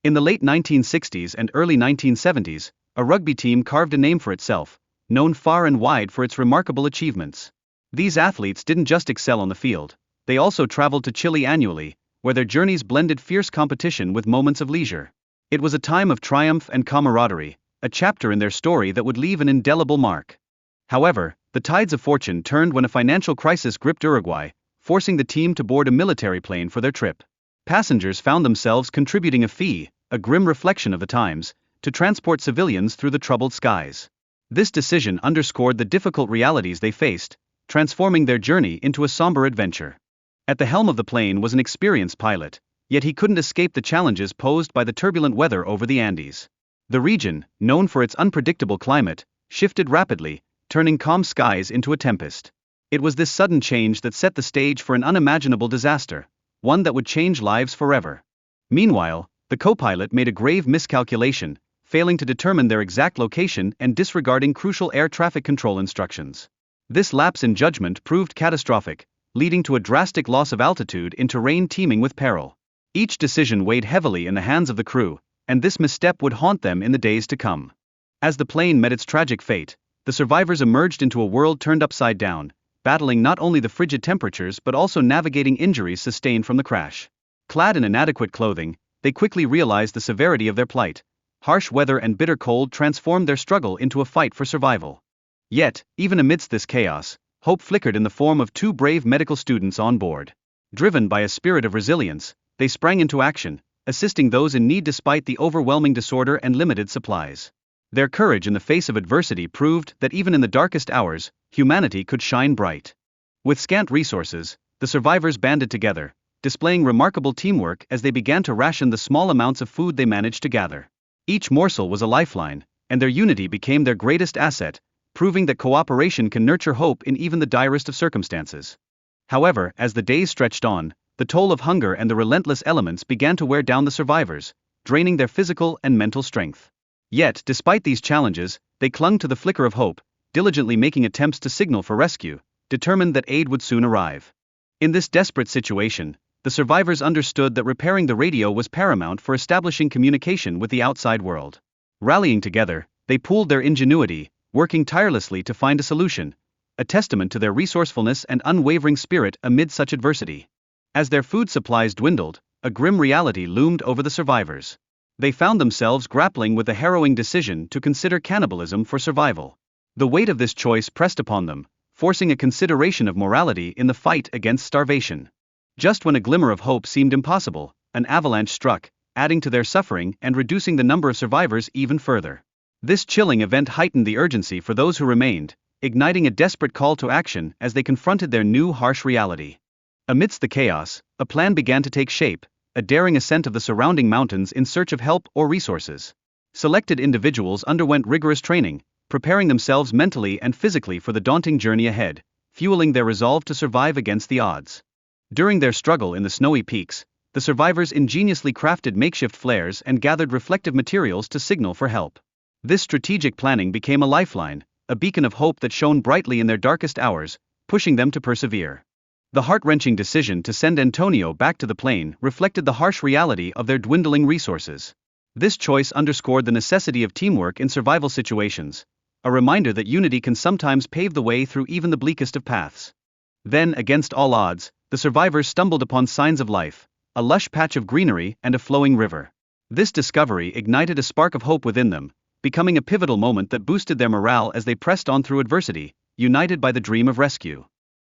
In the late 1960s and early 1970s, a rugby team carved a name for itself, known far and wide for its remarkable achievements. These athletes didn't just excel on the field, they also traveled to Chile annually, where their journeys blended fierce competition with moments of leisure. It was a time of triumph and camaraderie, a chapter in their story that would leave an indelible mark. However, the tides of fortune turned when a financial crisis gripped Uruguay, forcing the team to board a military plane for their trip. Passengers found themselves contributing a fee, a grim reflection of the times, to transport civilians through the troubled skies. This decision underscored the difficult realities they faced, transforming their journey into a somber adventure. At the helm of the plane was an experienced pilot, yet he couldn't escape the challenges posed by the turbulent weather over the Andes. The region, known for its unpredictable climate, shifted rapidly, turning calm skies into a tempest. It was this sudden change that set the stage for an unimaginable disaster, one that would change lives forever. Meanwhile, the co-pilot made a grave miscalculation, failing to determine their exact location and disregarding crucial air traffic control instructions. This lapse in judgment proved catastrophic, leading to a drastic loss of altitude in terrain teeming with peril. Each decision weighed heavily in the hands of the crew, and this misstep would haunt them in the days to come. As the plane met its tragic fate, the survivors emerged into a world turned upside down, battling not only the frigid temperatures but also navigating injuries sustained from the crash. Clad in inadequate clothing, they quickly realized the severity of their plight. Harsh weather and bitter cold transformed their struggle into a fight for survival. Yet, even amidst this chaos, hope flickered in the form of two brave medical students on board. Driven by a spirit of resilience, they sprang into action, assisting those in need despite the overwhelming disorder and limited supplies. Their courage in the face of adversity proved that even in the darkest hours, humanity could shine bright. With scant resources, the survivors banded together, displaying remarkable teamwork as they began to ration the small amounts of food they managed to gather. Each morsel was a lifeline, and their unity became their greatest asset, proving that cooperation can nurture hope in even the direst of circumstances. However, as the days stretched on, the toll of hunger and the relentless elements began to wear down the survivors, draining their physical and mental strength. Yet, despite these challenges, they clung to the flicker of hope, diligently making attempts to signal for rescue, determined that aid would soon arrive. In this desperate situation, the survivors understood that repairing the radio was paramount for establishing communication with the outside world. Rallying together, they pooled their ingenuity, working tirelessly to find a solution, a testament to their resourcefulness and unwavering spirit amid such adversity. As their food supplies dwindled, a grim reality loomed over the survivors. They found themselves grappling with the harrowing decision to consider cannibalism for survival. The weight of this choice pressed upon them, forcing a consideration of morality in the fight against starvation. Just when a glimmer of hope seemed impossible, an avalanche struck, adding to their suffering and reducing the number of survivors even further. This chilling event heightened the urgency for those who remained, igniting a desperate call to action as they confronted their new harsh reality. Amidst the chaos, a plan began to take shape, a daring ascent of the surrounding mountains in search of help or resources. Selected individuals underwent rigorous training, preparing themselves mentally and physically for the daunting journey ahead, fueling their resolve to survive against the odds. During their struggle in the snowy peaks, the survivors ingeniously crafted makeshift flares and gathered reflective materials to signal for help. This strategic planning became a lifeline, a beacon of hope that shone brightly in their darkest hours, pushing them to persevere. The heart-wrenching decision to send Antonio back to the plane reflected the harsh reality of their dwindling resources. This choice underscored the necessity of teamwork in survival situations, a reminder that unity can sometimes pave the way through even the bleakest of paths. Then, against all odds, the survivors stumbled upon signs of life, a lush patch of greenery and a flowing river. This discovery ignited a spark of hope within them, becoming a pivotal moment that boosted their morale as they pressed on through adversity, united by the dream of rescue.